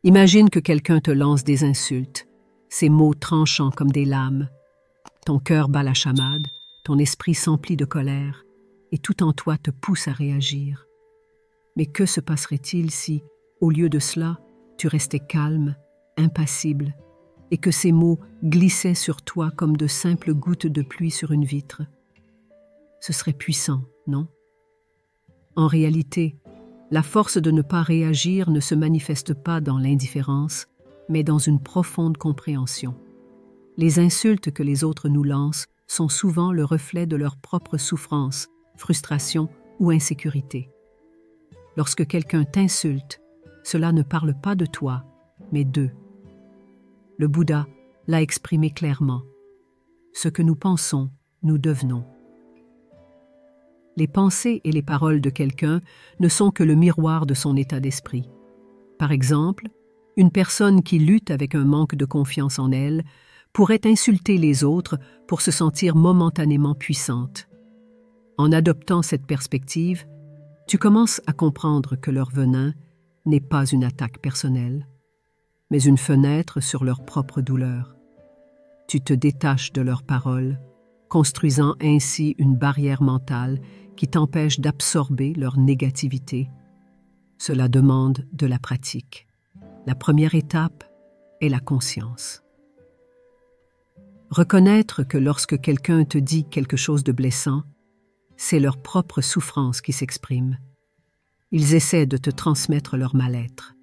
Imagine que quelqu'un te lance des insultes, ces mots tranchants comme des lames. Ton cœur bat la chamade, ton esprit s'emplit de colère, et tout en toi te pousse à réagir. Mais que se passerait-il si, au lieu de cela, tu restais calme, impassible, et que ces mots glissaient sur toi comme de simples gouttes de pluie sur une vitre? Ce serait puissant, non? En réalité, la force de ne pas réagir ne se manifeste pas dans l'indifférence, mais dans une profonde compréhension. Les insultes que les autres nous lancent sont souvent le reflet de leur propre souffrance, frustration ou insécurité. Lorsque quelqu'un t'insulte, cela ne parle pas de toi, mais d'eux. Le Bouddha l'a exprimé clairement. Ce que nous pensons, nous devenons. Les pensées et les paroles de quelqu'un ne sont que le miroir de son état d'esprit. Par exemple, une personne qui lutte avec un manque de confiance en elle pourrait insulter les autres pour se sentir momentanément puissante. En adoptant cette perspective, tu commences à comprendre que leur venin n'est pas une attaque personnelle, mais une fenêtre sur leur propre douleur. Tu te détaches de leurs paroles, construisant ainsi une barrière mentale qui t'empêche d'absorber leur négativité. Cela demande de la pratique. La première étape est la conscience. Reconnaître que lorsque quelqu'un te dit quelque chose de blessant, c'est leur propre souffrance qui s'exprime. Ils essaient de te transmettre leur mal-être.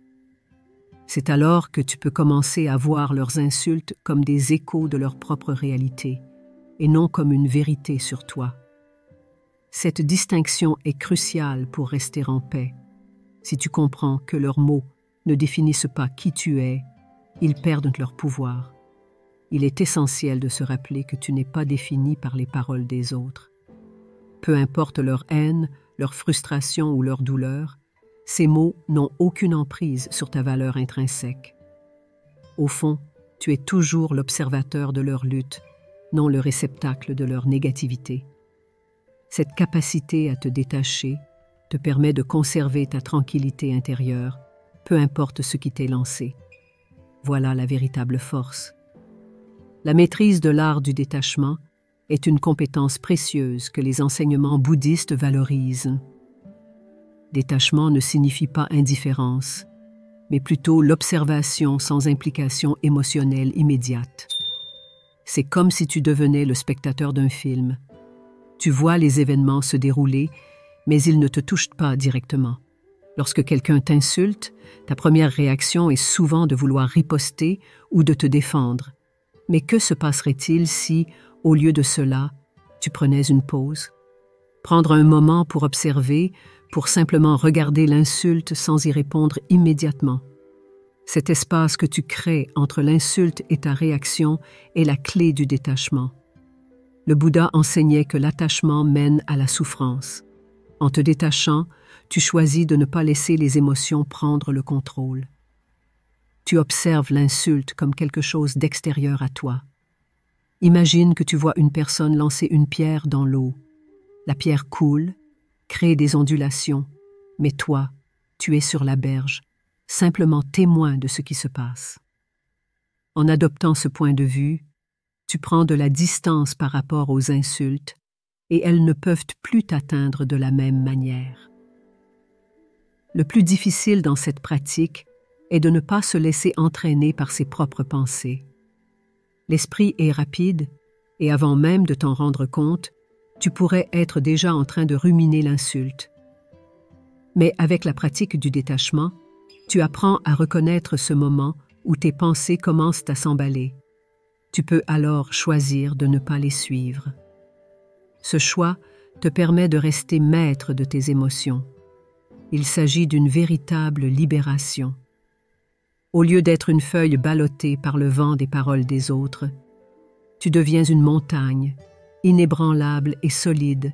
C'est alors que tu peux commencer à voir leurs insultes comme des échos de leur propre réalité et non comme une vérité sur toi. Cette distinction est cruciale pour rester en paix. Si tu comprends que leurs mots ne définissent pas qui tu es, ils perdent leur pouvoir. Il est essentiel de se rappeler que tu n'es pas défini par les paroles des autres. Peu importe leur haine, leur frustration ou leur douleur, ces mots n'ont aucune emprise sur ta valeur intrinsèque. Au fond, tu es toujours l'observateur de leur lutte, non le réceptacle de leur négativité. Cette capacité à te détacher te permet de conserver ta tranquillité intérieure, peu importe ce qui t'est lancé. Voilà la véritable force. La maîtrise de l'art du détachement est une compétence précieuse que les enseignements bouddhistes valorisent. Détachement ne signifie pas indifférence, mais plutôt l'observation sans implication émotionnelle immédiate. C'est comme si tu devenais le spectateur d'un film. Tu vois les événements se dérouler, mais ils ne te touchent pas directement. Lorsque quelqu'un t'insulte, ta première réaction est souvent de vouloir riposter ou de te défendre. Mais que se passerait-il si, au lieu de cela, tu prenais une pause? Prendre un moment pour observer, pour simplement regarder l'insulte sans y répondre immédiatement. Cet espace que tu crées entre l'insulte et ta réaction est la clé du détachement. Le Bouddha enseignait que l'attachement mène à la souffrance. En te détachant, tu choisis de ne pas laisser les émotions prendre le contrôle. Tu observes l'insulte comme quelque chose d'extérieur à toi. Imagine que tu vois une personne lancer une pierre dans l'eau. La pierre coule, crée des ondulations, mais toi, tu es sur la berge, simplement témoin de ce qui se passe. En adoptant ce point de vue, tu prends de la distance par rapport aux insultes et elles ne peuvent plus t'atteindre de la même manière. Le plus difficile dans cette pratique est de ne pas se laisser entraîner par ses propres pensées. L'esprit est rapide et avant même de t'en rendre compte, tu pourrais être déjà en train de ruminer l'insulte. Mais avec la pratique du détachement, tu apprends à reconnaître ce moment où tes pensées commencent à s'emballer. Tu peux alors choisir de ne pas les suivre. Ce choix te permet de rester maître de tes émotions. Il s'agit d'une véritable libération. Au lieu d'être une feuille ballottée par le vent des paroles des autres, tu deviens une montagne, inébranlable et solide,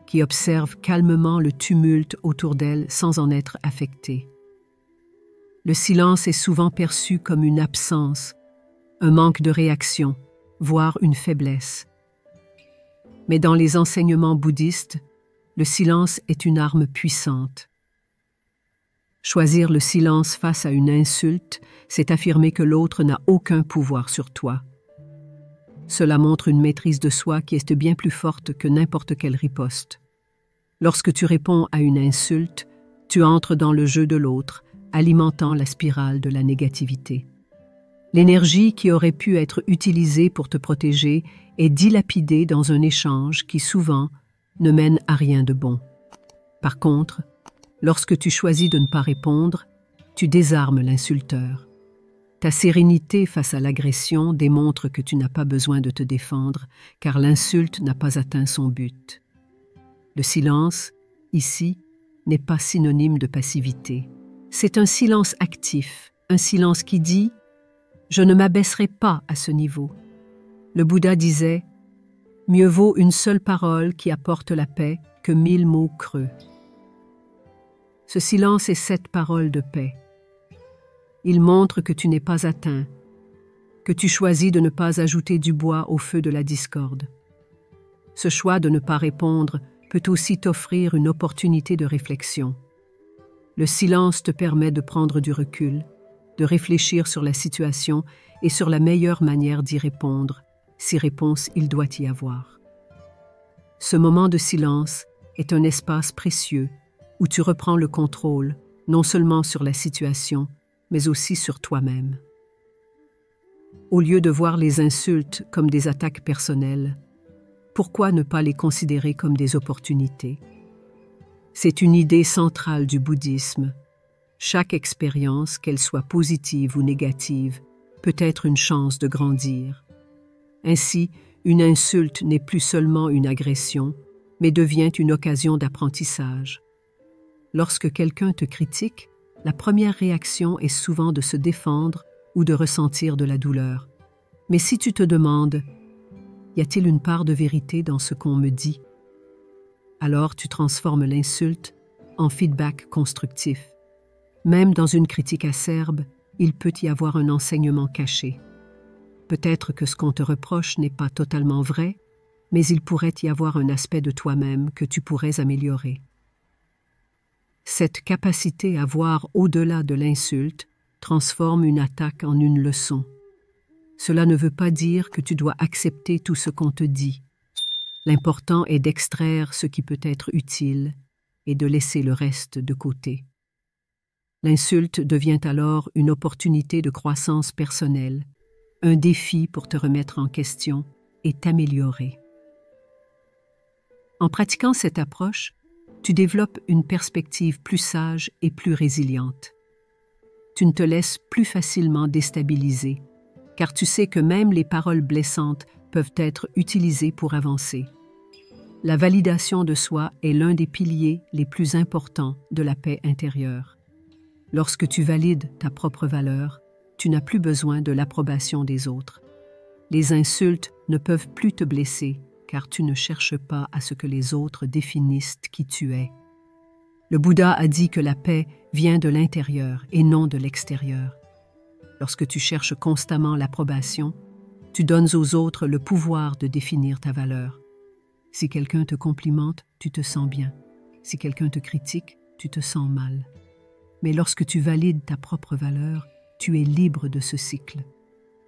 qui observe calmement le tumulte autour d'elle sans en être affectée. Le silence est souvent perçu comme une absence, un manque de réaction, voire une faiblesse. Mais dans les enseignements bouddhistes, le silence est une arme puissante. Choisir le silence face à une insulte, c'est affirmer que l'autre n'a aucun pouvoir sur toi. Cela montre une maîtrise de soi qui est bien plus forte que n'importe quelle riposte. Lorsque tu réponds à une insulte, tu entres dans le jeu de l'autre, alimentant la spirale de la négativité. L'énergie qui aurait pu être utilisée pour te protéger est dilapidée dans un échange qui, souvent, ne mène à rien de bon. Par contre, lorsque tu choisis de ne pas répondre, tu désarmes l'insulteur. Ta sérénité face à l'agression démontre que tu n'as pas besoin de te défendre, car l'insulte n'a pas atteint son but. Le silence, ici, n'est pas synonyme de passivité. C'est un silence actif, un silence qui dit « Je ne m'abaisserai pas à ce niveau ». Le Bouddha disait « Mieux vaut une seule parole qui apporte la paix que 1000 mots creux ». Ce silence est 7 paroles de paix. Il montre que tu n'es pas atteint, que tu choisis de ne pas ajouter du bois au feu de la discorde. Ce choix de ne pas répondre peut aussi t'offrir une opportunité de réflexion. Le silence te permet de prendre du recul, de réfléchir sur la situation et sur la meilleure manière d'y répondre, si réponse il doit y avoir. Ce moment de silence est un espace précieux où tu reprends le contrôle, non seulement sur la situation, mais aussi sur toi-même. Au lieu de voir les insultes comme des attaques personnelles, pourquoi ne pas les considérer comme des opportunités? C'est une idée centrale du bouddhisme. Chaque expérience, qu'elle soit positive ou négative, peut être une chance de grandir. Ainsi, une insulte n'est plus seulement une agression, mais devient une occasion d'apprentissage. Lorsque quelqu'un te critique, la première réaction est souvent de se défendre ou de ressentir de la douleur. Mais si tu te demandes « Y a-t-il une part de vérité dans ce qu'on me dit ?» alors tu transformes l'insulte en feedback constructif. Même dans une critique acerbe, il peut y avoir un enseignement caché. Peut-être que ce qu'on te reproche n'est pas totalement vrai, mais il pourrait y avoir un aspect de toi-même que tu pourrais améliorer. Cette capacité à voir au-delà de l'insulte transforme une attaque en une leçon. Cela ne veut pas dire que tu dois accepter tout ce qu'on te dit. L'important est d'extraire ce qui peut être utile et de laisser le reste de côté. L'insulte devient alors une opportunité de croissance personnelle, un défi pour te remettre en question et t'améliorer. En pratiquant cette approche, tu développes une perspective plus sage et plus résiliente. Tu ne te laisses plus facilement déstabiliser, car tu sais que même les paroles blessantes peuvent être utilisées pour avancer. La validation de soi est l'un des piliers les plus importants de la paix intérieure. Lorsque tu valides ta propre valeur, tu n'as plus besoin de l'approbation des autres. Les insultes ne peuvent plus te blesser, car tu ne cherches pas à ce que les autres définissent qui tu es. Le Bouddha a dit que la paix vient de l'intérieur et non de l'extérieur. Lorsque tu cherches constamment l'approbation, tu donnes aux autres le pouvoir de définir ta valeur. Si quelqu'un te complimente, tu te sens bien. Si quelqu'un te critique, tu te sens mal. Mais lorsque tu valides ta propre valeur, tu es libre de ce cycle.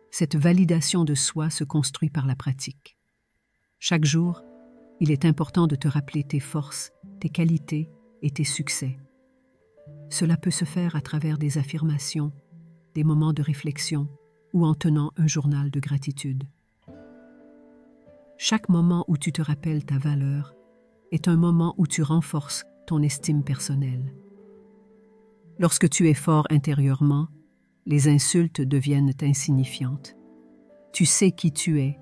Cette validation de soi se construit par la pratique. Chaque jour, il est important de te rappeler tes forces, tes qualités et tes succès. Cela peut se faire à travers des affirmations, des moments de réflexion ou en tenant un journal de gratitude. Chaque moment où tu te rappelles ta valeur est un moment où tu renforces ton estime personnelle. Lorsque tu es fort intérieurement, les insultes deviennent insignifiantes. Tu sais qui tu es,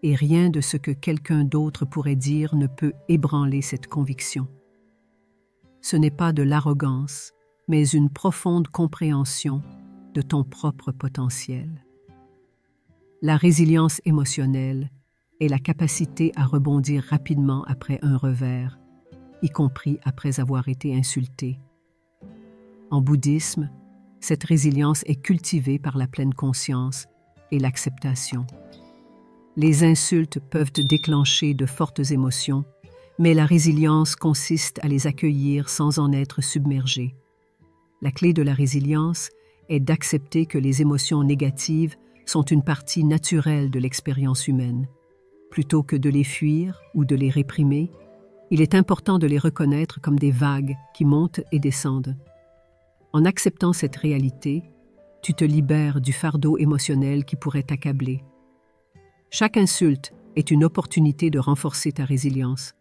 et rien de ce que quelqu'un d'autre pourrait dire ne peut ébranler cette conviction. Ce n'est pas de l'arrogance, mais une profonde compréhension de ton propre potentiel. La résilience émotionnelle est la capacité à rebondir rapidement après un revers, y compris après avoir été insulté. En bouddhisme, cette résilience est cultivée par la pleine conscience et l'acceptation. Les insultes peuvent déclencher de fortes émotions, mais la résilience consiste à les accueillir sans en être submergé. La clé de la résilience est d'accepter que les émotions négatives sont une partie naturelle de l'expérience humaine. Plutôt que de les fuir ou de les réprimer, il est important de les reconnaître comme des vagues qui montent et descendent. En acceptant cette réalité, tu te libères du fardeau émotionnel qui pourrait t'accabler. Chaque insulte est une opportunité de renforcer ta résilience.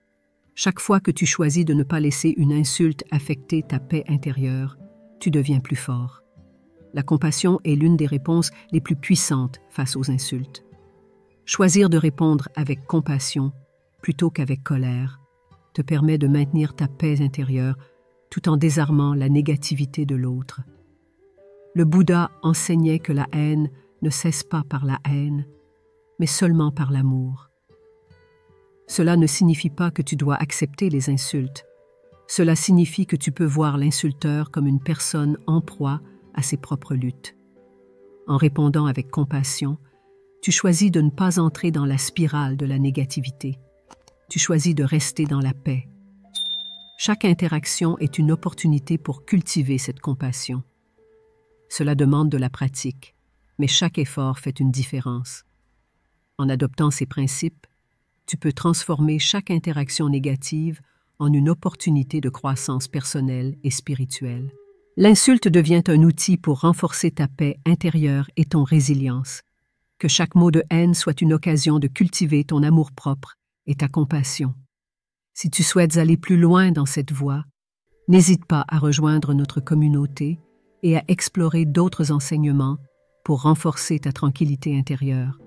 Chaque fois que tu choisis de ne pas laisser une insulte affecter ta paix intérieure, tu deviens plus fort. La compassion est l'une des réponses les plus puissantes face aux insultes. Choisir de répondre avec compassion plutôt qu'avec colère te permet de maintenir ta paix intérieure tout en désarmant la négativité de l'autre. Le Bouddha enseignait que la haine ne cesse pas par la haine, mais seulement par l'amour. Cela ne signifie pas que tu dois accepter les insultes. Cela signifie que tu peux voir l'insulteur comme une personne en proie à ses propres luttes. En répondant avec compassion, tu choisis de ne pas entrer dans la spirale de la négativité. Tu choisis de rester dans la paix. Chaque interaction est une opportunité pour cultiver cette compassion. Cela demande de la pratique, mais chaque effort fait une différence. En adoptant ces principes, tu peux transformer chaque interaction négative en une opportunité de croissance personnelle et spirituelle. L'insulte devient un outil pour renforcer ta paix intérieure et ton résilience. Que chaque mot de haine soit une occasion de cultiver ton amour-propre et ta compassion. Si tu souhaites aller plus loin dans cette voie, n'hésite pas à rejoindre notre communauté et à explorer d'autres enseignements pour renforcer ta tranquillité intérieure.